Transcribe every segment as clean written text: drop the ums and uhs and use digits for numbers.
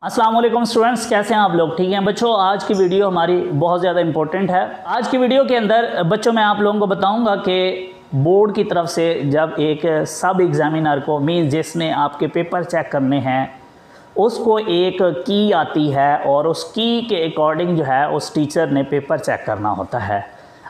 अस्सलाम वालेकुम स्टूडेंट्स, कैसे हैं आप लोग? ठीक हैं बच्चों। आज की वीडियो हमारी बहुत ज़्यादा इंपॉर्टेंट है। आज की वीडियो के अंदर बच्चों मैं आप लोगों को बताऊंगा कि बोर्ड की तरफ से जब एक सब एग्ज़ामिनर को मीन जिसने आपके पेपर चेक करने हैं उसको एक की आती है और उस की के अकॉर्डिंग जो है उस टीचर ने पेपर चेक करना होता है।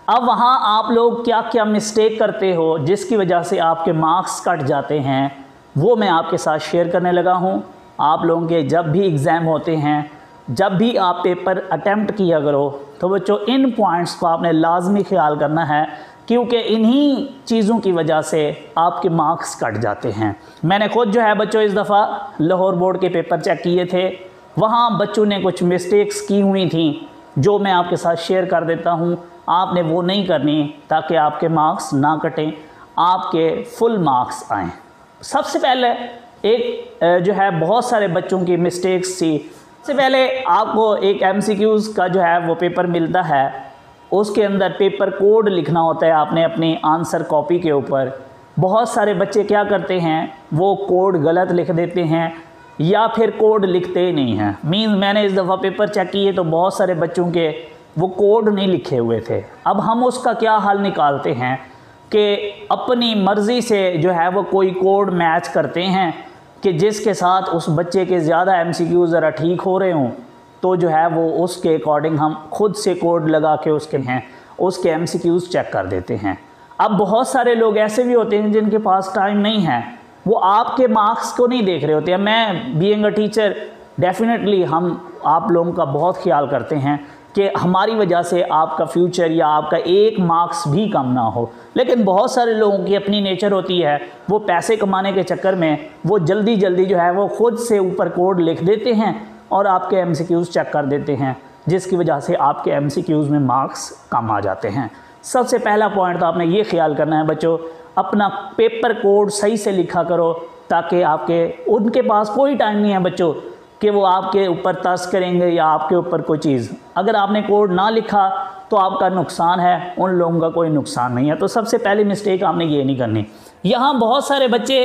अब वहाँ आप लोग क्या क्या मिस्टेक करते हो जिसकी वजह से आपके मार्क्स कट जाते हैं वो मैं आपके साथ शेयर करने लगा हूँ। आप लोगों के जब भी एग्ज़ाम होते हैं, जब भी आप पेपर अटैम्प्ट किया करो तो बच्चों इन पॉइंट्स को आपने लाजमी ख्याल करना है, क्योंकि इन्हीं चीज़ों की वजह से आपके मार्क्स कट जाते हैं। मैंने खुद जो है बच्चों इस दफ़ा लाहौर बोर्ड के पेपर चेक किए थे, वहाँ बच्चों ने कुछ मिस्टेक्स की हुई थी जो मैं आपके साथ शेयर कर देता हूँ। आपने वो नहीं करनी ताकि आपके मार्क्स ना कटें, आपके फुल मार्क्स आएँ। सबसे पहले एक जो है बहुत सारे बच्चों की मिस्टेक्स थी। सबसे पहले आपको एक एमसीक्यूज़ का जो है वो पेपर मिलता है, उसके अंदर पेपर कोड लिखना होता है आपने अपनी आंसर कॉपी के ऊपर। बहुत सारे बच्चे क्या करते हैं, वो कोड गलत लिख देते हैं या फिर कोड लिखते ही नहीं हैं। मैंने इस दफ़ा पेपर चेक किए तो बहुत सारे बच्चों के वो कोड नहीं लिखे हुए थे। अब हम उसका क्या हल निकालते हैं कि अपनी मर्ज़ी से जो है वो कोई कोड मैच करते हैं कि जिसके साथ उस बच्चे के ज़्यादा एमसीक्यू ज़रा ठीक हो रहे हों, तो जो है वो उसके अकॉर्डिंग हम खुद से कोड लगा के उसके एमसीक्यूज़ चेक कर देते हैं। अब बहुत सारे लोग ऐसे भी होते हैं जिनके पास टाइम नहीं है, वो आपके मार्क्स को नहीं देख रहे होते हैं। मैं बीइंग अ टीचर डेफिनेटली हम आप लोगों का बहुत ख्याल करते हैं कि हमारी वजह से आपका फ्यूचर या आपका एक मार्क्स भी कम ना हो। लेकिन बहुत सारे लोगों की अपनी नेचर होती है, वो पैसे कमाने के चक्कर में वो जल्दी जल्दी जो है वो खुद से ऊपर कोड लिख देते हैं और आपके एमसीक्यूज़ चेक कर देते हैं, जिसकी वजह से आपके एमसीक्यूज़ में मार्क्स कम आ जाते हैं। सबसे पहला पॉइंट तो आपने ये ख्याल करना है बच्चों, अपना पेपर कोड सही से लिखा करो, ताकि उनके पास कोई टाइम नहीं है बच्चों कि वो आपके ऊपर तरस करेंगे या आपके ऊपर कोई चीज़। अगर आपने कोड ना लिखा तो आपका नुकसान है, उन लोगों का कोई नुकसान नहीं है। तो सबसे पहली मिस्टेक आपने ये नहीं करनी। यहाँ बहुत सारे बच्चे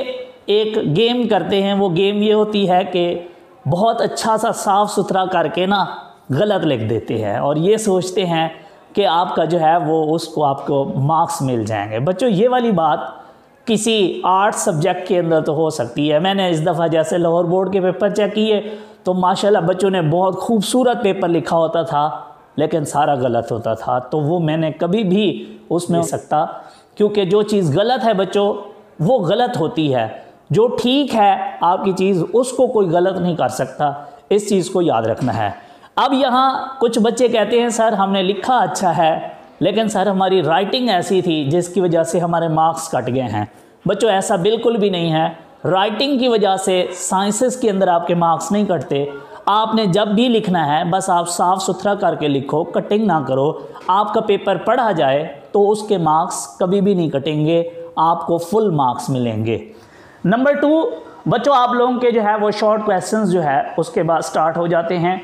एक गेम करते हैं, वो गेम ये होती है कि बहुत अच्छा सा साफ़ सुथरा करके ना गलत लिख देते हैं और ये सोचते हैं कि आपका जो है वो उसको आपको मार्क्स मिल जाएंगे। बच्चों ये वाली बात किसी आर्ट सब्जेक्ट के अंदर तो हो सकती है। मैंने इस दफ़ा जैसे लाहौर बोर्ड के पेपर चेक किए तो माशाल्लाह बच्चों ने बहुत खूबसूरत पेपर लिखा होता था, लेकिन सारा गलत होता था। तो वो मैंने कभी भी उसमें हो सकता, क्योंकि जो चीज़ गलत है बच्चों वो गलत होती है, जो ठीक है आपकी चीज़ उसको कोई गलत नहीं कर सकता। इस चीज़ को याद रखना है। अब यहाँ कुछ बच्चे कहते हैं सर हमने लिखा अच्छा है, लेकिन सर हमारी राइटिंग ऐसी थी जिसकी वजह से हमारे मार्क्स कट गए हैं। बच्चों ऐसा बिल्कुल भी नहीं है। राइटिंग की वजह से साइंसेस के अंदर आपके मार्क्स नहीं कटते। आपने जब भी लिखना है बस आप साफ़ सुथरा करके लिखो, कटिंग ना करो। आपका पेपर पढ़ा जाए तो उसके मार्क्स कभी भी नहीं कटेंगे, आपको फुल मार्क्स मिलेंगे। नंबर 2 बच्चों, आप लोगों के जो है वो शॉर्ट क्वेश्चंस जो है उसके बाद स्टार्ट हो जाते हैं।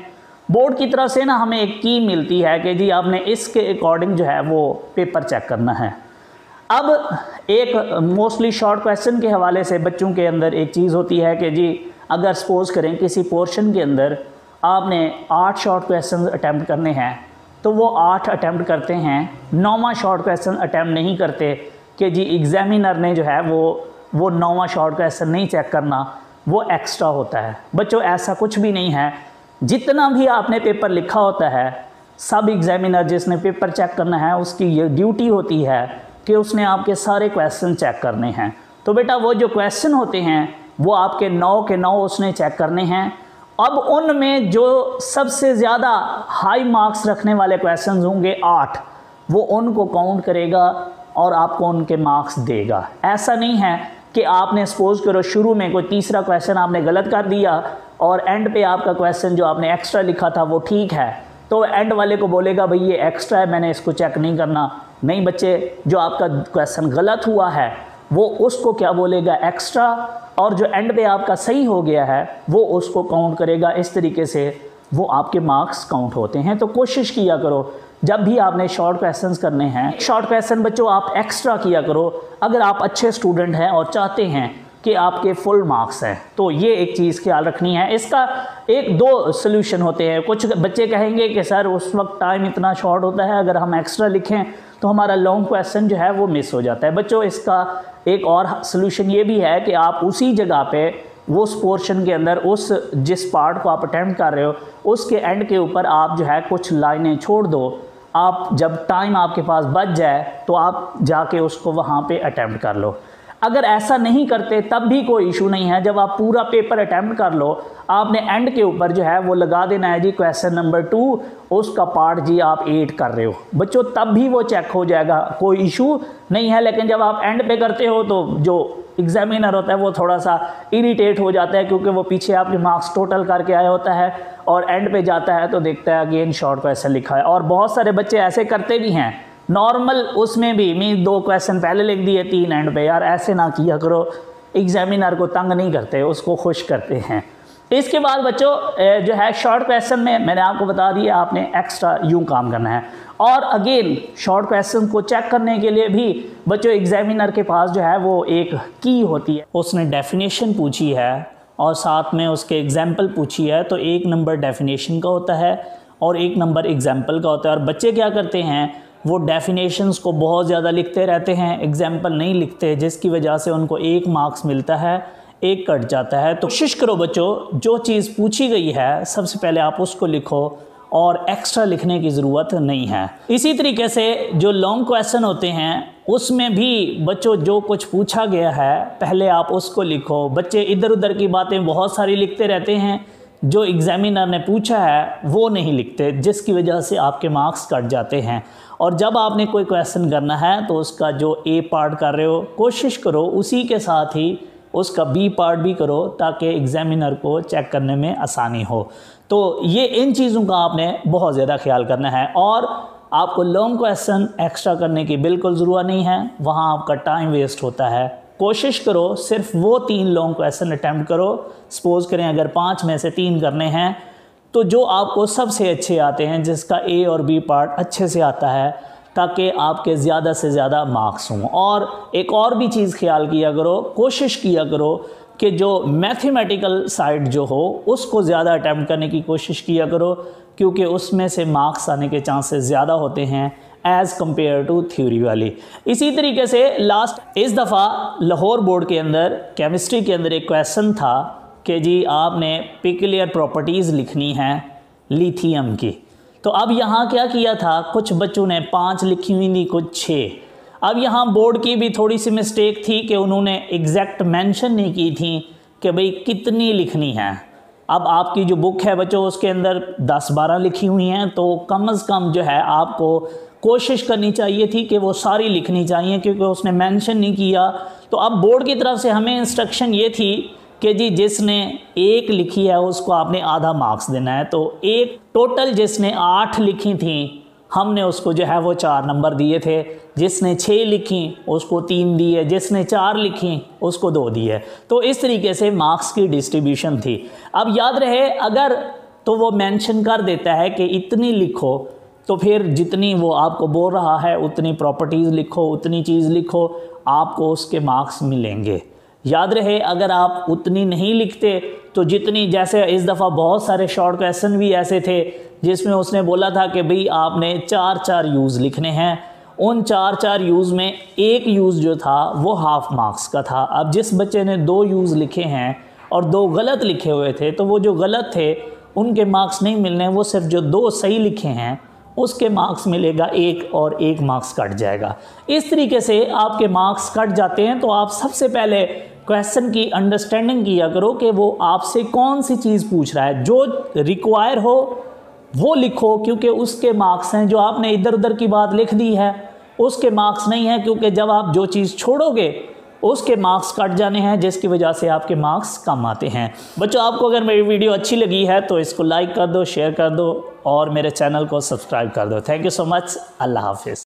बोर्ड की तरफ से ना हमें एक की मिलती है कि जी आपने इसके अकॉर्डिंग जो है वो पेपर चेक करना है। अब एक मोस्टली शॉर्ट क्वेश्चन के हवाले से बच्चों के अंदर एक चीज़ होती है कि जी अगर सपोज़ करें किसी पोर्शन के अंदर आपने 8 शॉर्ट क्वेश्चन अटैम्प्ट करने हैं तो वो 8 अटैम्प्ट करते हैं, 9वां शॉर्ट क्वेश्चन अटैम्प्ट नहीं करते कि जी एग्ज़ामिनर ने जो है वो 9वां शॉर्ट क्वेश्चन नहीं चेक करना, वो एक्स्ट्रा होता है। बच्चों ऐसा कुछ भी नहीं है। जितना भी आपने पेपर लिखा होता है, सब एग्ज़ामिनर जिसने पेपर चेक करना है उसकी ये ड्यूटी होती है कि उसने आपके सारे क्वेश्चन चेक करने हैं। तो बेटा वो जो क्वेश्चन होते हैं वो आपके 9 के 9 उसने चेक करने हैं। अब उनमें जो सबसे ज़्यादा हाई मार्क्स रखने वाले क्वेश्चन होंगे 8, वो उनको काउंट करेगा और आपको उनके मार्क्स देगा। ऐसा नहीं है कि आपने सपोज़ करो शुरू में कोई तीसरा क्वेश्चन आपने गलत कर दिया और एंड पे आपका क्वेश्चन जो आपने एक्स्ट्रा लिखा था वो ठीक है, तो एंड वाले को बोलेगा भाई ये एक्स्ट्रा है, मैंने इसको चेक नहीं करना। नहीं बच्चे, जो आपका क्वेश्चन गलत हुआ है वो उसको क्या बोलेगा, एक्स्ट्रा, और जो एंड पे आपका सही हो गया है वो उसको काउंट करेगा। इस तरीके से वो आपके मार्क्स काउंट होते हैं। तो कोशिश किया करो जब भी आपने शॉर्ट क्वेश्चंस करने हैं, शॉर्ट क्वेश्चन बच्चों आप एक्स्ट्रा किया करो। अगर आप अच्छे स्टूडेंट हैं और चाहते हैं कि आपके फुल मार्क्स हैं। तो ये एक चीज़ ख्याल रखनी है। इसका एक दो सोल्यूशन होते हैं। कुछ बच्चे कहेंगे कि सर उस वक्त टाइम इतना शॉर्ट होता है, अगर हम एक्स्ट्रा लिखें तो हमारा लॉन्ग क्वेश्चन जो है वो मिस हो जाता है। बच्चों इसका एक और सोल्यूशन ये भी है कि आप उसी जगह पे उस पोर्शन के अंदर उस जिस पार्ट को आप अटेम्प्ट कर रहे हो उसके एंड के ऊपर आप जो है कुछ लाइनें छोड़ दो। आप जब टाइम आपके पास बच जाए तो आप जाके उसको वहाँ पे अटेम्प्ट कर लो। अगर ऐसा नहीं करते तब भी कोई इशू नहीं है। जब आप पूरा पेपर अटेम्प्ट कर लो, आपने एंड के ऊपर जो है वो लगा देना है जी क्वेश्चन नंबर 2, उसका पार्ट जी आप 8 कर रहे हो बच्चों, तब भी वो चेक हो जाएगा, कोई इशू नहीं है। लेकिन जब आप एंड पे करते हो तो जो एग्जामिनर होता है वो थोड़ा सा इरिटेट हो जाता है, क्योंकि वो पीछे आपके मार्क्स टोटल करके आया होता है और एंड पे जाता है तो देखता है अगेन शॉर्ट क्वेश्चन लिखा है। और बहुत सारे बच्चे ऐसे करते भी हैं नॉर्मल, उसमें भी मैं 2 क्वेश्चन पहले लिख दिए 3 एंड पे। यार ऐसे ना किया करो, एग्जामिनर को तंग नहीं करते, उसको खुश करते हैं। इसके बाद बच्चों जो है शॉर्ट क्वेश्चन में मैंने आपको बता दिया आपने एक्स्ट्रा यूं काम करना है। और अगेन शॉर्ट क्वेश्चन को चेक करने के लिए भी बच्चों एग्जामिनर के पास जो है वो एक की होती है। उसने डेफिनेशन पूछी है और साथ में उसके एग्जाम्पल पूछी है, तो 1 नंबर डेफिनेशन का होता है और 1 नंबर एग्जाम्पल का होता है। और बच्चे क्या करते हैं, वो डेफिनेशंस को बहुत ज़्यादा लिखते रहते हैं, एग्जाम्पल नहीं लिखते, जिसकी वजह से उनको 1 मार्क्स मिलता है, 1 कट जाता है। तो कोशिश करो बच्चों जो चीज़ पूछी गई है सबसे पहले आप उसको लिखो और एक्स्ट्रा लिखने की ज़रूरत नहीं है। इसी तरीके से जो लॉन्ग क्वेश्चन होते हैं उसमें भी बच्चों जो कुछ पूछा गया है पहले आप उसको लिखो। बच्चे इधर उधर की बातें बहुत सारी लिखते रहते हैं, जो एग्जामिनर ने पूछा है वो नहीं लिखते, जिसकी वजह से आपके मार्क्स कट जाते हैं। और जब आपने कोई क्वेश्चन करना है तो उसका जो ए पार्ट कर रहे हो कोशिश करो उसी के साथ ही उसका बी पार्ट भी करो, ताकि एग्जामिनर को चेक करने में आसानी हो। तो ये इन चीज़ों का आपने बहुत ज़्यादा ख्याल करना है। और आपको लॉन्ग क्वेश्चन एक्स्ट्रा करने की बिल्कुल ज़रूरत नहीं है, वहाँ आपका टाइम वेस्ट होता है। कोशिश करो सिर्फ वो 3 लॉन्ग क्वेश्चन अटैम्प्ट करो। सपोज करें अगर 5 में से 3 करने हैं तो जो आपको सबसे अच्छे आते हैं, जिसका ए और बी पार्ट अच्छे से आता है, ताकि आपके ज़्यादा से ज़्यादा मार्क्स हों। और एक और भी चीज़ ख्याल किया करो, कोशिश किया करो कि जो मैथमेटिकल साइड जो हो उसको ज़्यादा अटैम्प्ट करने की कोशिश किया करो, क्योंकि उसमें से मार्क्स आने के चांसेस ज़्यादा होते हैं एज़ कम्पेयर टू थ्योरी वाली। इसी तरीके से लास्ट इस दफ़ा लाहौर बोर्ड के अंदर केमिस्ट्री के अंदर एक क्वेश्चन था कि जी आपने पिक्यूलियर प्रॉपर्टीज़ लिखनी है लिथियम की। तो अब यहाँ क्या किया था, कुछ बच्चों ने 5 लिखी हुई थी, कुछ 6। अब यहाँ बोर्ड की भी थोड़ी सी मिस्टेक थी कि उन्होंने एग्जैक्ट मेंशन नहीं की थी कि भाई कितनी लिखनी है। अब आपकी जो बुक है बच्चों उसके अंदर 10-12 लिखी हुई हैं, तो कम से कम जो है आपको कोशिश करनी चाहिए थी कि वो सारी लिखनी चाहिए, क्योंकि उसने मेंशन नहीं किया। तो अब बोर्ड की तरफ से हमें इंस्ट्रक्शन ये थी कि जी जिसने 1 लिखी है उसको आपने आधा मार्क्स देना है। तो एक टोटल जिसने 8 लिखी थी हमने उसको जो है वो 4 नंबर दिए थे, जिसने 6 लिखी उसको 3 दिए, जिसने 4 लिखी उसको 2 दिए। तो इस तरीके से मार्क्स की डिस्ट्रीब्यूशन थी। अब याद रहे अगर तो वो मेंशन कर देता है कि इतनी लिखो, तो फिर जितनी वो आपको बोल रहा है उतनी प्रॉपर्टीज़ लिखो, उतनी चीज़ लिखो, आपको उसके मार्क्स मिलेंगे। याद रहे अगर आप उतनी नहीं लिखते तो जितनी, जैसे इस दफ़ा बहुत सारे शॉर्ट क्वेश्चन भी ऐसे थे जिसमें उसने बोला था कि भाई आपने 4-4 यूज़ लिखने हैं। उन 4-4 यूज़ में एक यूज़ जो था वो हाफ मार्क्स का था। अब जिस बच्चे ने 2 यूज़ लिखे हैं और 2 गलत लिखे हुए थे, तो वो जो गलत थे उनके मार्क्स नहीं मिलने, वो सिर्फ जो 2 सही लिखे हैं उसके मार्क्स मिलेगा 1 और 1 मार्क्स कट जाएगा। इस तरीके से आपके मार्क्स कट जाते हैं। तो आप सबसे पहले क्वेश्चन की अंडरस्टैंडिंग किया करो कि वो आपसे कौन सी चीज़ पूछ रहा है, जो रिक्वायर हो वो लिखो, क्योंकि उसके मार्क्स हैं। जो आपने इधर उधर की बात लिख दी है उसके मार्क्स नहीं है, क्योंकि जब आप जो चीज़ छोड़ोगे उसके मार्क्स कट जाने हैं, जिसकी वजह से आपके मार्क्स कम आते हैं। बच्चों आपको अगर मेरी वीडियो अच्छी लगी है तो इसको लाइक कर दो, शेयर कर दो और मेरे चैनल को सब्सक्राइब कर दो। Thank you so much. अल्लाह हाफिज़।